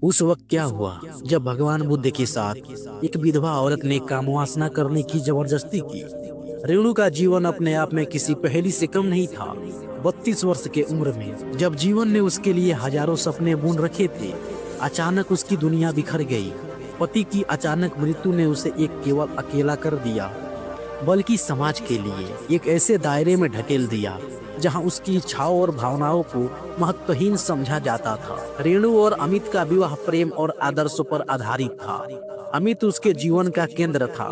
उस वक्त क्या हुआ जब भगवान बुद्ध के साथ एक विधवा औरत ने कामवासना करने की जबरदस्ती की। रेणु का जीवन अपने आप में किसी पहेली से कम नहीं था। 32 वर्ष के उम्र में जब जीवन ने उसके लिए हजारों सपने बुन रखे थे, अचानक उसकी दुनिया बिखर गई। पति की अचानक मृत्यु ने उसे एक केवल अकेला कर दिया, बल्कि समाज के लिए एक ऐसे दायरे में ढकेल दिया जहां उसकी इच्छाओं और भावनाओं को महत्वहीन समझा जाता था। रेणु और अमित का विवाह प्रेम और आदर्शों पर आधारित था। अमित उसके जीवन का केंद्र था।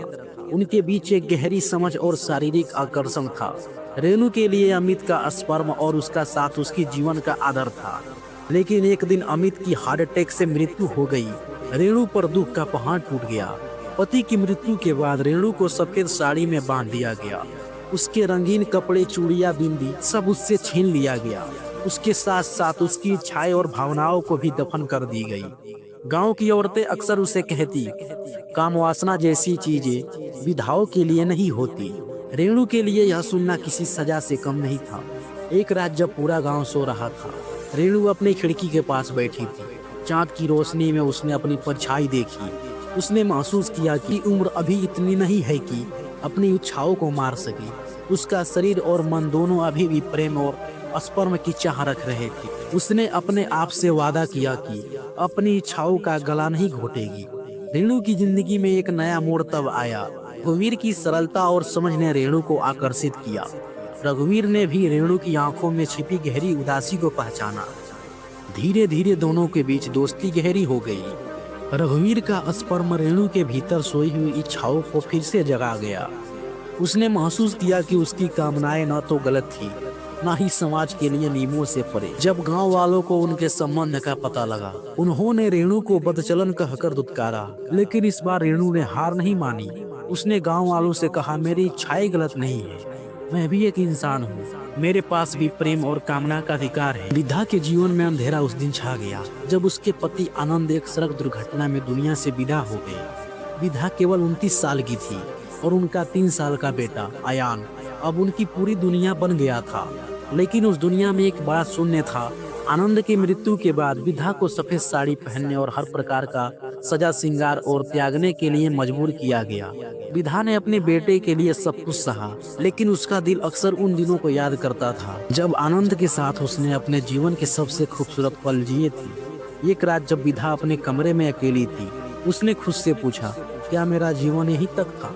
उनके बीच एक गहरी समझ और शारीरिक आकर्षण था। रेणु के लिए अमित का स्पर्म और उसका साथ उसकी जीवन का आधार था। लेकिन एक दिन अमित की हार्ट अटैक से मृत्यु हो गई। रेणु पर दुख का पहाड़ टूट गया। पति की मृत्यु के बाद रेणु को सफेद साड़ी में बांध दिया गया। उसके रंगीन कपड़े, चूड़ियां, बिंदी सब उससे छीन लिया गया। उसके साथ साथ उसकी इच्छाएं और भावनाओं को भी दफन कर दी गई। गांव की औरतें अक्सर उसे कहती, काम वासना जैसी चीजें विधाओं के लिए नहीं होती। रेणु के लिए यह सुनना किसी सजा से कम नहीं था। एक रात जब पूरा गांव सो रहा था, रेणु अपनी खिड़की के पास बैठी थी। चांद की रोशनी में उसने अपनी परछाई देखी। उसने महसूस किया कि उम्र अभी इतनी नहीं है कि अपनी इच्छाओं को मार सके। उसका शरीर और मन दोनों अभी भी प्रेम और स्पर्म की चाह रख रहे थे। उसने अपने आप से वादा किया कि अपनी इच्छाओं का गला नहीं घोटेगी। रेणु की जिंदगी में एक नया मोड़ तब आया। रघुवीर की सरलता और समझ ने रेणु को आकर्षित किया। रघुवीर ने भी रेणु की आंखों में छिपी गहरी उदासी को पहचाना। धीरे धीरे दोनों के बीच दोस्ती गहरी हो गई। रघुवीर का स्पर्म रेणु के भीतर सोई हुई इच्छाओं को फिर से जगा गया। उसने महसूस किया कि उसकी कामनाएं न तो गलत थी, न ही समाज के लिए नियमों से परे। जब गांव वालों को उनके संबंध का पता लगा, उन्होंने रेणु को बदचलन कहकर दुत्कारा। लेकिन इस बार रेणु ने हार नहीं मानी। उसने गांव वालों से कहा, मेरी इच्छाएं गलत नहीं है, मैं भी एक इंसान हूँ, मेरे पास भी प्रेम और कामना का अधिकार है। विद्या के जीवन में अंधेरा उस दिन छा गया जब उसके पति आनंद एक सड़क दुर्घटना में दुनिया से विदा हो गए। विद्या केवल 29 साल की थी और उनका 3 साल का बेटा अयान अब उनकी पूरी दुनिया बन गया था। लेकिन उस दुनिया में एक बड़ा शून्य था। आनंद की मृत्यु के बाद विद्या को सफेद साड़ी पहनने और हर प्रकार का सजा श्रृंगार और त्यागने के लिए मजबूर किया गया। विद्या ने अपने बेटे के लिए सब कुछ सहा, लेकिन उसका दिल अक्सर उन दिनों को याद करता था जब आनंद के साथ उसने अपने जीवन के सबसे खूबसूरत पल जिए थे। एक रात जब विद्या अपने कमरे में अकेली थी, उसने खुद से पूछा, क्या मेरा जीवन यही तक था?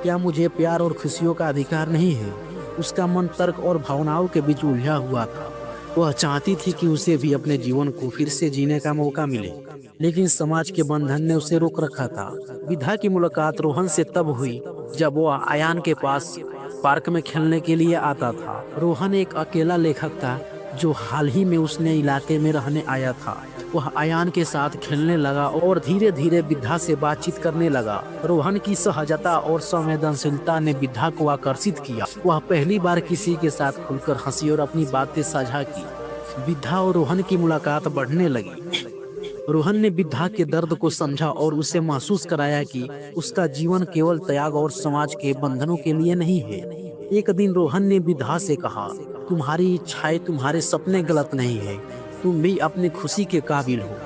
क्या मुझे प्यार और खुशियों का अधिकार नहीं है? उसका मन तर्क और भावनाओं के बीच उलझा हुआ था। वह चाहती थी कि उसे भी अपने जीवन को फिर से जीने का मौका मिले, लेकिन समाज के बंधन ने उसे रोक रखा था। विद्या की मुलाकात रोहन से तब हुई जब वह अयान के पास पार्क में खेलने के लिए आता था। रोहन एक अकेला लेखक था जो हाल ही में उसने इलाके में रहने आया था। वह अयान के साथ खेलने लगा और धीरे धीरे विद्या से बातचीत करने लगा। रोहन की सहजता और संवेदनशीलता ने विद्या को आकर्षित किया। वह पहली बार किसी के साथ खुलकर हंसी और अपनी बातें साझा की। विद्या और रोहन की मुलाकात बढ़ने लगी। रोहन ने विद्या के दर्द को समझा और उसे महसूस कराया कि उसका जीवन केवल त्याग और समाज के बंधनों के लिए नहीं है। एक दिन रोहन ने विद्या से कहा, तुम्हारी इच्छाएं, तुम्हारे सपने गलत नहीं है, तुम भी अपनी खुशी के काबिल हो।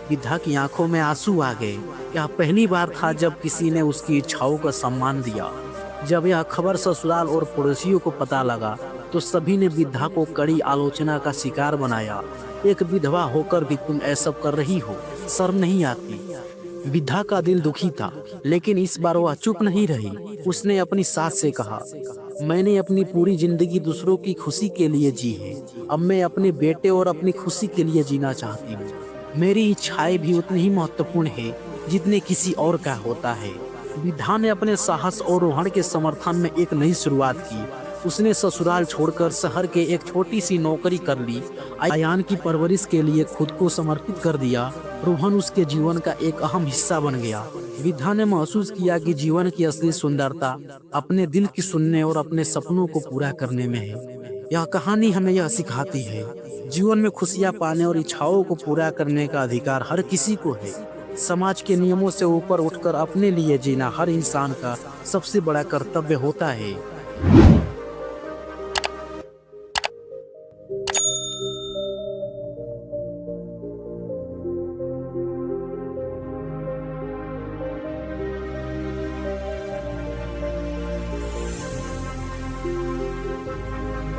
विद्या की आंखों में आंसू आ गए। यह पहली बार था जब किसी ने उसकी इच्छाओं का सम्मान दिया। जब यह खबर ससुराल और पड़ोसियों को पता लगा तो सभी ने विद्या को कड़ी आलोचना का शिकार बनाया। एक विधवा होकर भी तुम ऐसा कर रही हो, शर्म नहीं आती? विद्या का दिल दुखी था, लेकिन इस बार वह चुप नहीं रही। उसने अपनी सास से कहा, मैंने अपनी पूरी जिंदगी दूसरों की खुशी के लिए जी है, अब मैं अपने बेटे और अपनी खुशी के लिए जीना चाहती हूँ। मेरी इच्छाएं भी उतनी ही महत्वपूर्ण है जितने किसी और का होता है। विद्या ने अपने साहस और रोहन के समर्थन में एक नई शुरुआत की। उसने ससुराल छोड़कर शहर के एक छोटी सी नौकरी कर ली। अयान की परवरिश के लिए खुद को समर्पित कर दिया। रोहन उसके जीवन का एक अहम हिस्सा बन गया। विद्या ने महसूस किया कि जीवन की असली सुंदरता अपने दिल की सुनने और अपने सपनों को पूरा करने में है। यह कहानी हमें यह सिखाती है, जीवन में खुशियां पाने और इच्छाओं को पूरा करने का अधिकार हर किसी को है। समाज के नियमों से ऊपर उठकर अपने लिए जीना हर इंसान का सबसे बड़ा कर्तव्य होता है।